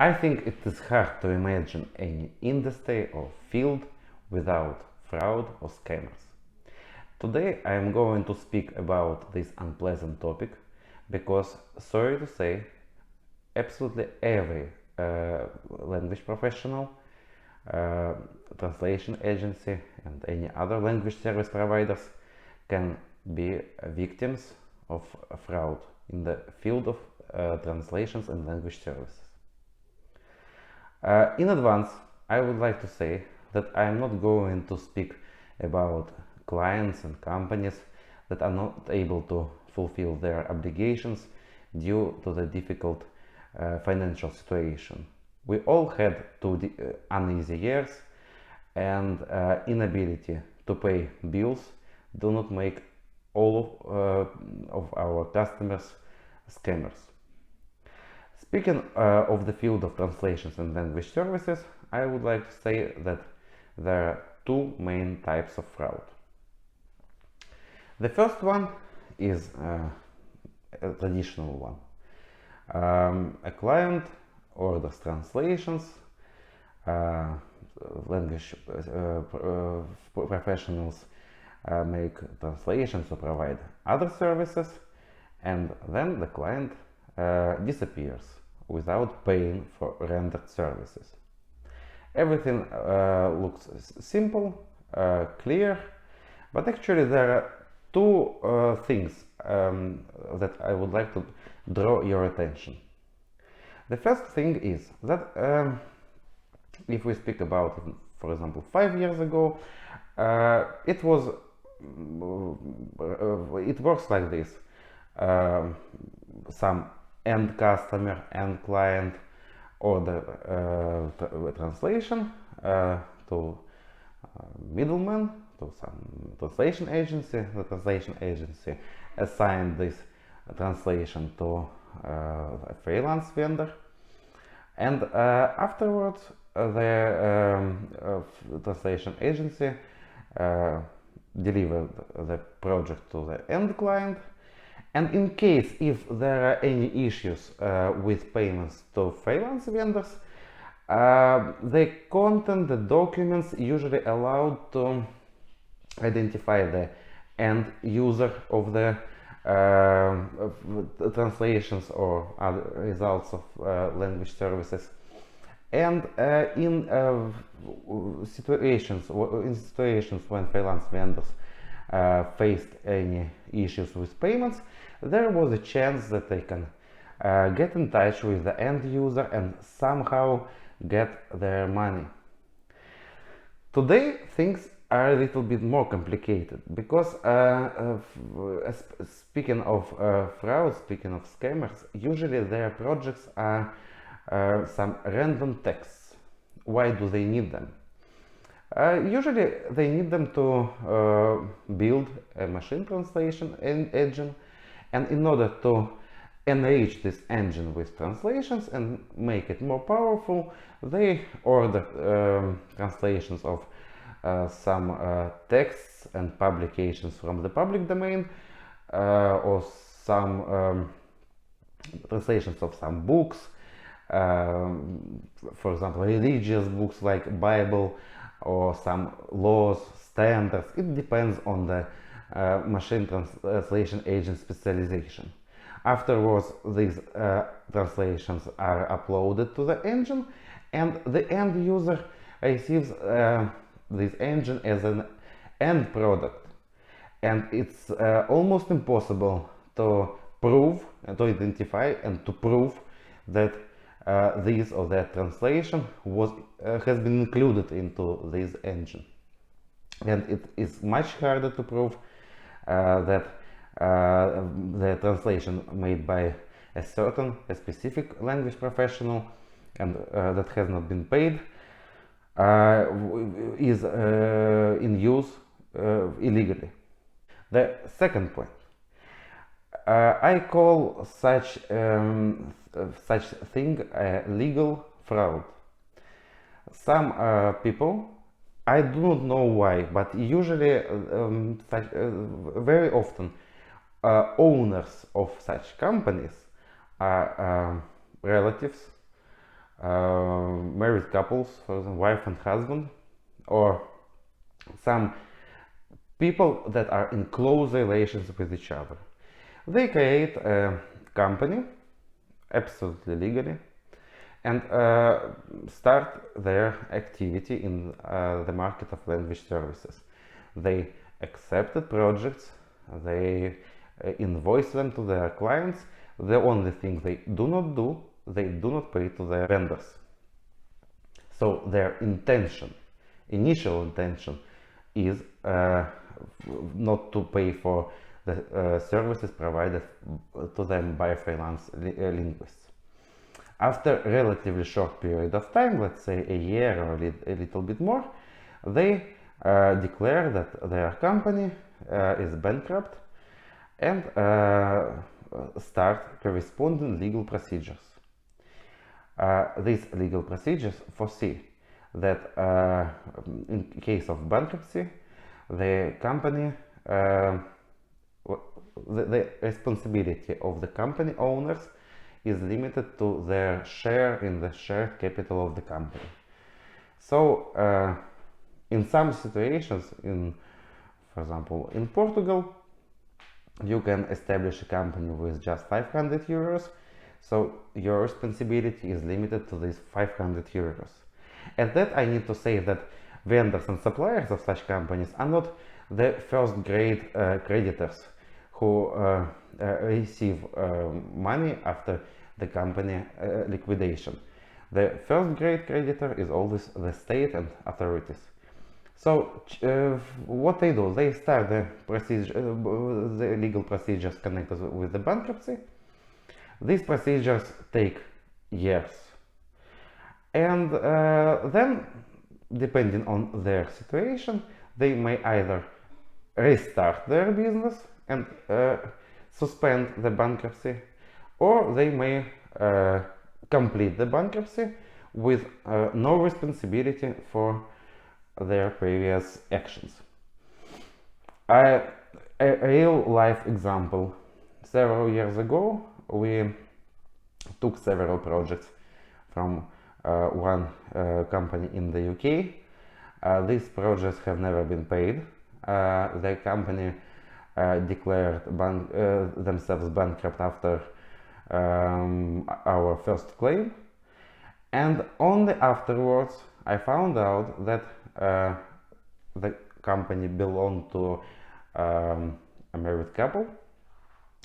I think it is hard to imagine any industry or field without fraud or scammers. Today I am going to speak about this unpleasant topic because, sorry to say, absolutely every language professional, translation agency and any other language service providers can be victims of fraud in the field of translations and language services. In advance, I would like to say that I am not going to speak about clients and companies that are not able to fulfill their obligations due to the difficult financial situation. We all had two uneasy years, and inability to pay bills do not make all of our customers scammers. Speaking of the field of translations and language services, I would like to say that there are two main types of fraud. The first one is a traditional one. A client orders translations, language professionals make translations or provide other services, and then the client disappears without paying for rendered services. Everything looks simple, clear, but actually there are two things that I would like to draw your attention. The first thing is that if we speak about, for example, 5 years ago, it works like this. Some end customer, end client order translation to middleman, to some translation agency. The translation agency assigned this translation to a freelance vendor, and afterwards the translation agency delivered the project to the end client. And in case if there are any issues with payments to freelance vendors, the content, the documents usually allowed to identify the end user of the translations or other results of language services. And in situations when freelance vendors faced any issues with payments, there was a chance that they can get in touch with the end user and somehow get their money. Today things are a little bit more complicated because speaking of fraud, speaking of scammers, usually their projects are some random texts. Why do they need them? Usually they need them to build a machine translation engine, and in order to enrich this engine with translations and make it more powerful, they order translations of some texts and publications from the public domain, or some translations of some books, for example religious books like Bible, or some laws, standards. It depends on the machine translation agent specialization. Afterwards, these translations are uploaded to the engine, and the end user receives this engine as an end product. And it's almost impossible to prove, and to identify and to prove that this or that translation has been included into this engine. And it is much harder to prove that the translation made by a specific language professional and that has not been paid is in use illegally. The second point, I call such thing a legal fraud. Some people, I do not know why, but usually very often owners of such companies are relatives, married couples, for example, wife and husband, or some people that are in close relations with each other. They create a company, absolutely legally, and start their activity in the market of language services. They accepted projects, they invoice them to their clients. The only thing they do not do, they do not pay to their vendors. So their intention, initial intention, is not to pay for the services provided to them by freelance linguists. After a relatively short period of time, let's say a year or a little bit more, they declare that their company is bankrupt and start corresponding legal procedures. These legal procedures foresee that in case of bankruptcy, the company, the responsibility of the company owners is limited to their share in the shared capital of the company. So, in some situations, for example, in Portugal, you can establish a company with just 500 euros, so your responsibility is limited to these 500 euros. At that, I need to say that vendors and suppliers of such companies are not the first-grade creditors who receive money after the company liquidation. The first-grade creditor is always the state and authorities. So what they do, they start the legal procedures connected with the bankruptcy. These procedures take years, and then, depending on their situation, they may either restart their business and suspend the bankruptcy, or they may complete the bankruptcy with no responsibility for their previous actions. A real life example. Several years ago, we took several projects from one company in the UK. These projects have never been paid. The company declared themselves bankrupt after our first claim, and only afterwards I found out that the company belonged to a married couple,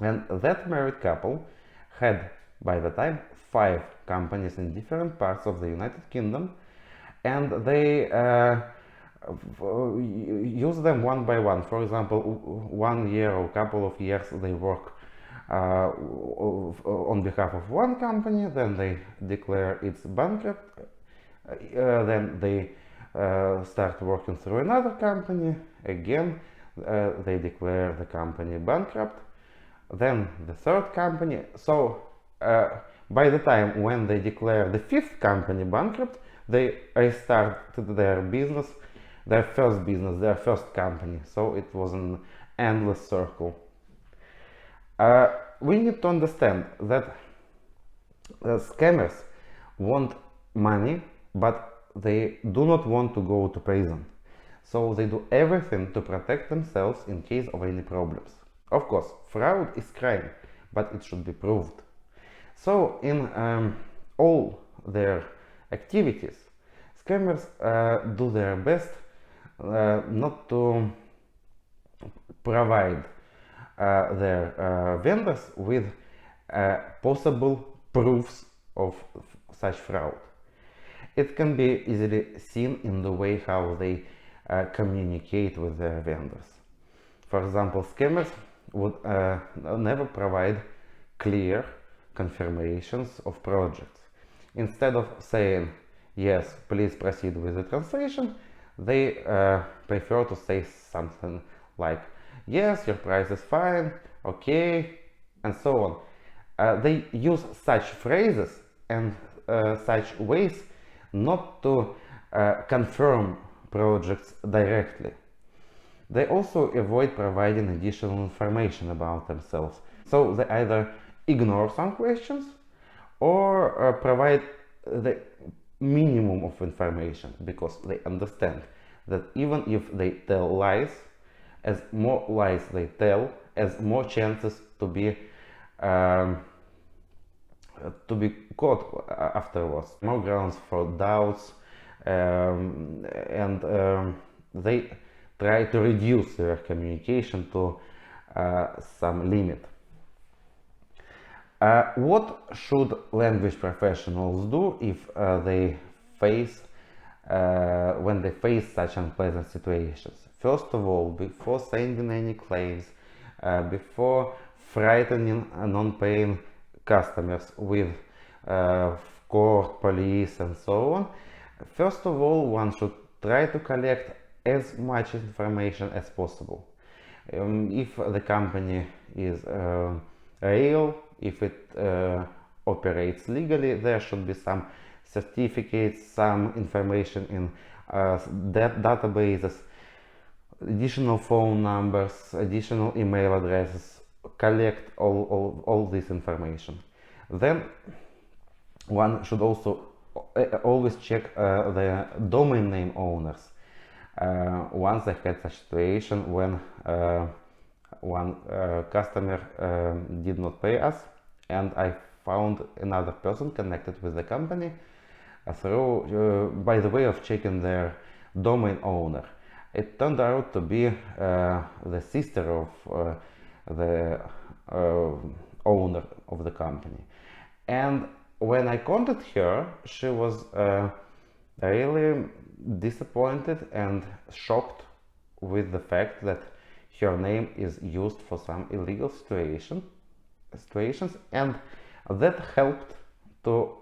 and that married couple had by the time 5 companies in different parts of the United Kingdom, and they use them one by one. For example, 1 year or couple of years they work on behalf of one company, then they declare it's bankrupt, then they start working through another company, again they declare the company bankrupt, then the third company. So by the time when they declare the 5th company bankrupt, they restarted their business, their first company. So it was an endless circle. We need to understand that scammers want money, but they do not want to go to prison. So they do everything to protect themselves in case of any problems. Of course, fraud is crime, but it should be proved. So in all their activities, scammers do their best not to provide their vendors with possible proofs of such fraud. It can be easily seen in the way how they communicate with their vendors. For example, scammers would never provide clear confirmations of projects. Instead of saying, yes, please proceed with the translation, they prefer to say something like, yes, your price is fine, okay, and so on. They use such phrases and such ways not to confirm projects directly. They also avoid providing additional information about themselves. So they either ignore some questions or provide the minimum of information, because they understand that even if they tell lies, as more lies they tell, as more chances um, to be caught afterwards, more grounds for doubts, and they try to reduce their communication to some limit. What should language professionals do if they face when they face such unpleasant situations? First of all, before sending any claims, before frightening non-paying customers with court, police, and so on, first of all, one should try to collect as much information as possible. If the company is real, if it operates legally, there should be some certificates, some information in databases, additional phone numbers, additional email addresses. Collect all this information. Then one should also always check the domain name owners. Once I had such situation when one customer did not pay us, and I found another person connected with the company through by the way of checking their domain owner. It turned out to be the sister of the owner of the company, and when I contacted her, she was really disappointed and shocked with the fact that her name is used for some illegal situations, and that helped to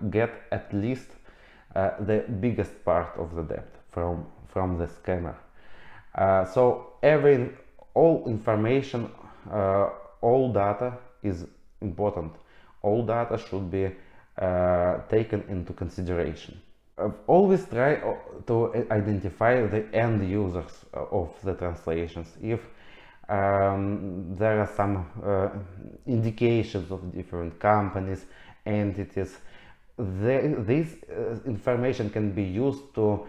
get at least the biggest part of the debt from the scammer. So all information, all data is important. All data should be taken into consideration. Always try to identify the end users of the translations. If there are some indications of different companies, entities, this information can be used to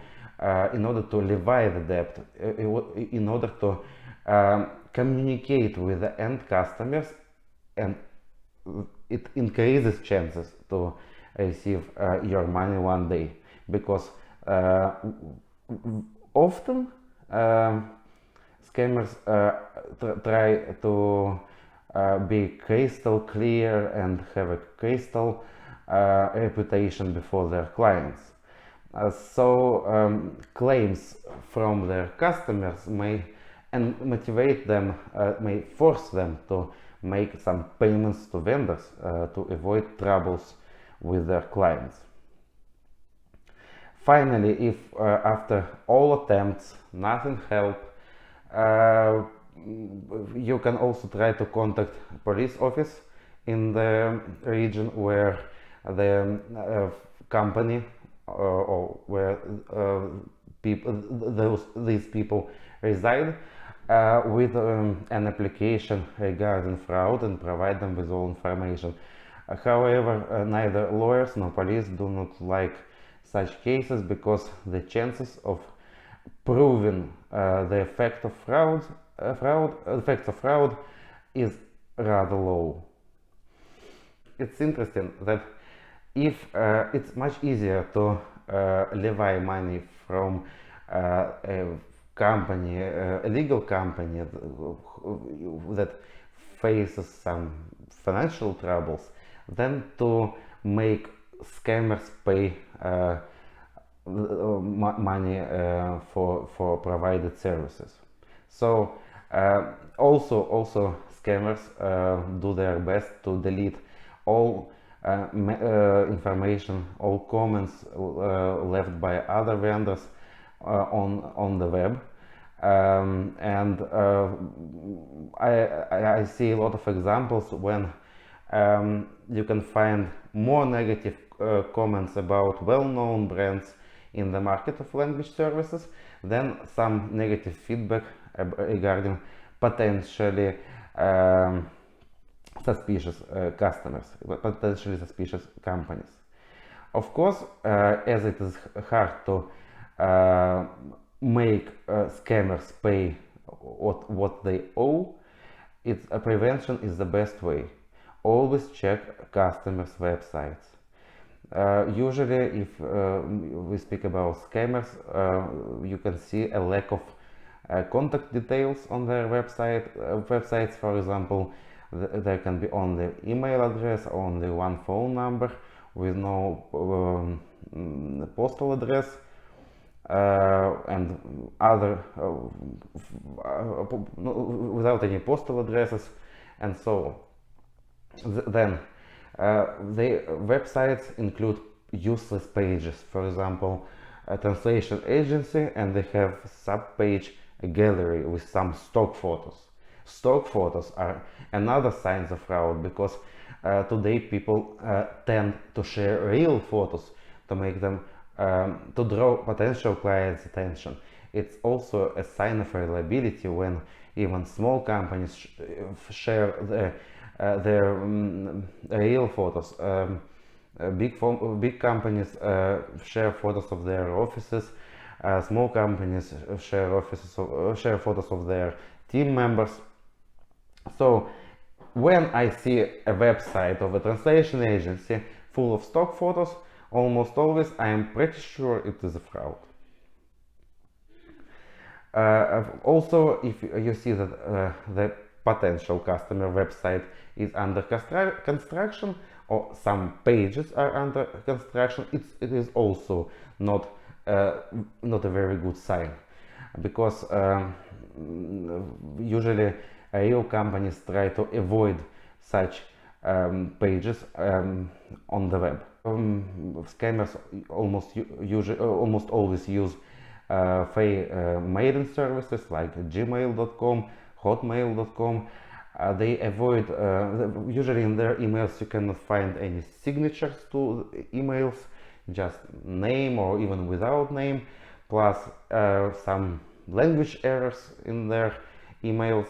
in order to levy the debt, in order to communicate with the end customers, and it increases chances to receive your money one day, because often scammers try to be crystal clear and have a crystal reputation before their clients. So claims from their customers may motivate them, may force them to make some payments to vendors to avoid troubles with their clients. Finally, if after all attempts nothing helped, you can also try to contact police office in the region where the company or where these people reside, with an application regarding fraud, and provide them with all information. However, neither lawyers nor police do not like such cases, because the chances of proving the effect of fraud is rather low. It's interesting that if it's much easier to levy money from a company, a legal company that faces some financial troubles, than to make scammers pay money for provided services. So also scammers do their best to delete all information, all comments left by other vendors on the web. And I see a lot of examples when you can find more negative comments about well-known brands in the market of language services than some negative feedback regarding potentially suspicious customers, potentially suspicious companies. Of course, as it is hard to make scammers pay what they owe, prevention is the best way. Always check customers' websites. Usually, if we speak about scammers, you can see a lack of contact details on their websites. For example, there can be only email address, only one phone number with no postal address, and other without any postal addresses, and so on. Then the websites include useless pages. For example, a translation agency, and they have sub-page a gallery with some stock photos. Stock photos are another sign of fraud, because today people tend to share real photos to make them to draw potential clients' attention. It's also a sign of reliability when even small companies share their real photos. Big companies share photos of their offices. Small companies share photos of their team members. So when I see a website of a translation agency full of stock photos, almost always I am pretty sure it is a fraud. Also, if you see that the potential customer website is under construction, or some pages are under construction, it is also not a very good sign, because usually real companies try to avoid such pages on the web. Scammers almost always use fake mailing services like gmail.com, hotmail.com. They avoid, usually in their emails you cannot find any signatures to emails, just name or even without name, plus some language errors in their emails.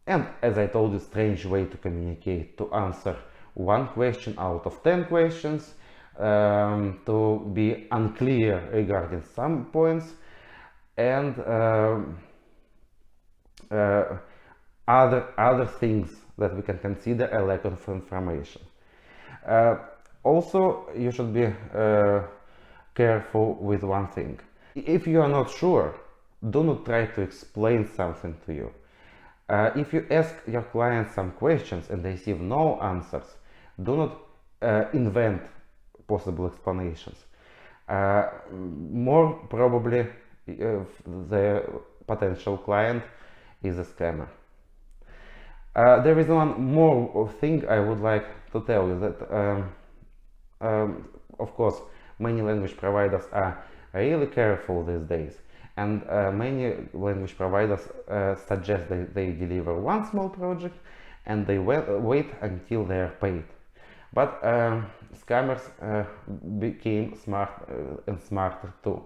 And as I told you, strange way to communicate, to answer one question out of 10 questions, to be unclear regarding some points, and other things that we can consider a lack of information. Also, you should be careful with one thing. If you are not sure, do not try to explain something to you. If you ask your client some questions and they receive no answers, do not invent possible explanations. More probably, the potential client is a scammer. There is one more thing I would like to tell you, that of course many language providers are really careful these days, and many language providers suggest that they deliver one small project and they wait until they are paid. But scammers became smart and smarter too.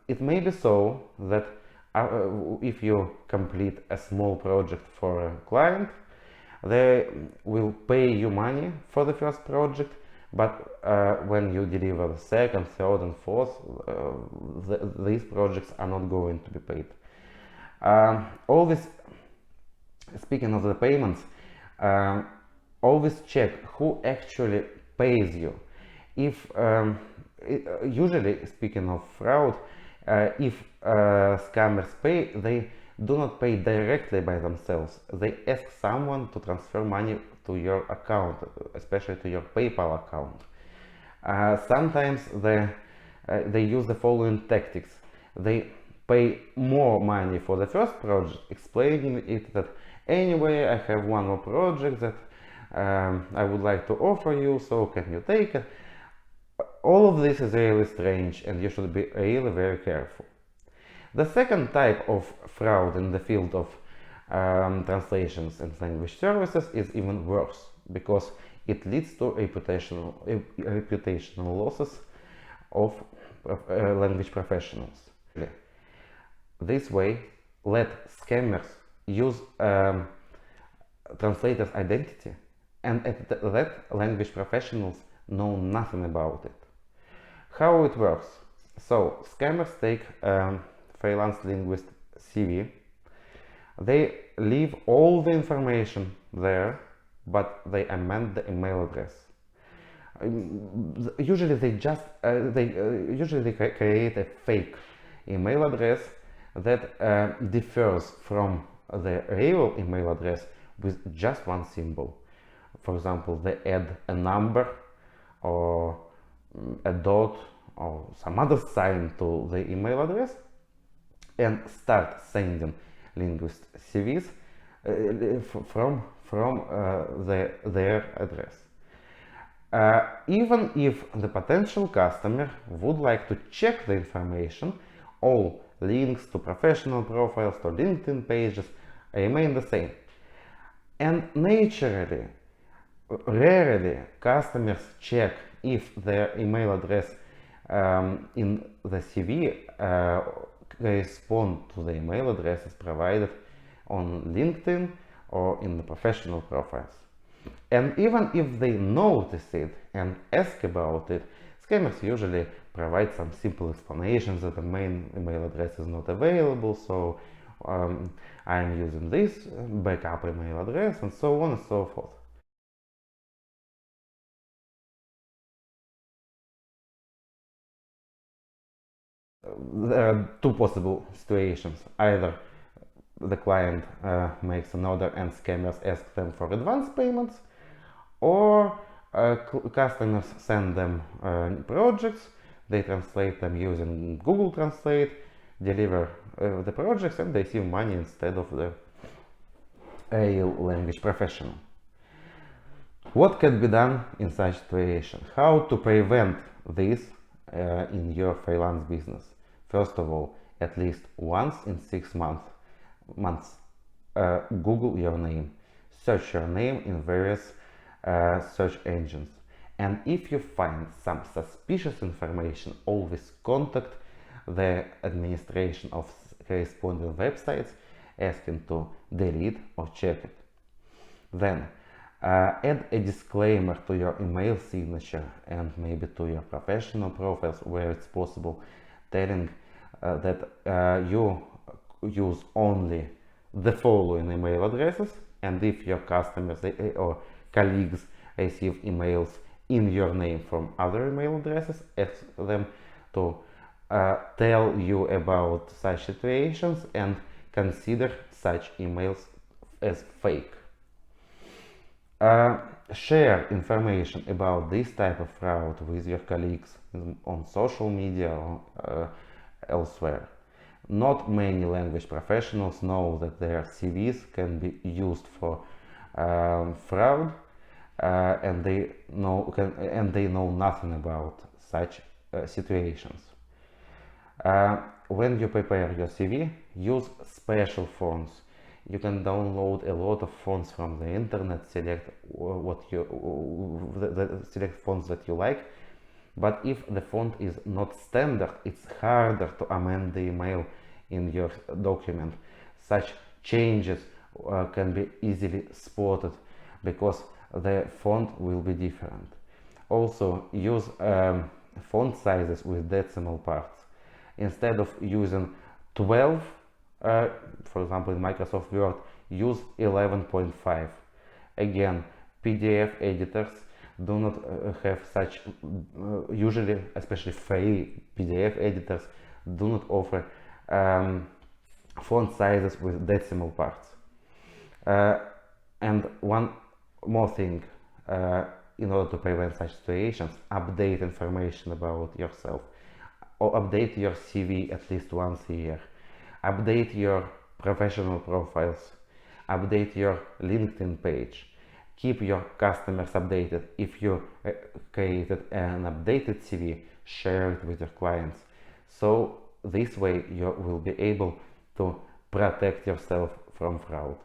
It may be so that if you complete a small project for a client, they will pay you money for the first project, but when you deliver the second, third and fourth, these projects are not going to be paid. Always, speaking of the payments, always check who actually pays you. If usually, speaking of fraud, if scammers pay, they do not pay directly by themselves. They ask someone to transfer money to your account, especially to your PayPal account. Sometimes they use the following tactics. They pay more money for the first project, explaining it that anyway I have one more project that I would like to offer you, so can you take it? All of this is really strange, and you should be really very careful. The second type of fraud in the field of translations and language services is even worse, because it leads to reputational losses of language professionals. This way, let scammers use translator's identity, and at that language professionals know nothing about it. How it works? So scammers take freelance linguist CV. They leave all the information there, but they amend the email address. Usually they create a fake email address that differs from the real email address with just one symbol. For example, they add a number or a dot or some other sign to the email address and start sending linguist CVs from their address. Even if the potential customer would like to check the information, all links to professional profiles, to LinkedIn pages remain the same. And naturally, rarely customers check if their email address in the CV correspond to the email addresses provided on LinkedIn or in the professional profiles. And even if they notice it and ask about it, scammers usually provide some simple explanations that the main email address is not available, so I'm using this backup email address, and so on and so forth. There are two possible situations. Either the client makes an order and scammers ask them for advance payments, or customers send them projects, they translate them using Google Translate, deliver the projects, and they receive money instead of the real language professional. What can be done in such situation? How to prevent this in your freelance business? First of all, at least once in 6 months, Google your name, search your name in various search engines, and if you find some suspicious information, always contact the administration of corresponding websites asking to delete or check it. Then add a disclaimer to your email signature and maybe to your professional profiles where it's possible, telling that you use only the following email addresses, and if your customers or colleagues receive emails in your name from other email addresses, ask them to tell you about such situations and consider such emails as fake. Share information about this type of fraud with your colleagues on social media or elsewhere. Not many language professionals know that their CVs can be used for fraud, and they know nothing about such situations. When you prepare your CV, use special fonts. You can download a lot of fonts from the internet, select select fonts that you like. But if the font is not standard, it's harder to amend the email in your document. Such changes can be easily spotted because the font will be different. Also, use font sizes with decimal parts. Instead of using 12, for example in Microsoft Word, use 11.5. Again, PDF editors do not have such, usually, especially free PDF editors, do not offer font sizes with decimal parts. And one more thing, in order to prevent such situations, update information about yourself, or update your CV at least once a year. Update your professional profiles, update your LinkedIn page. Keep your customers updated. If you created an updated CV, share it with your clients. So this way you will be able to protect yourself from fraud.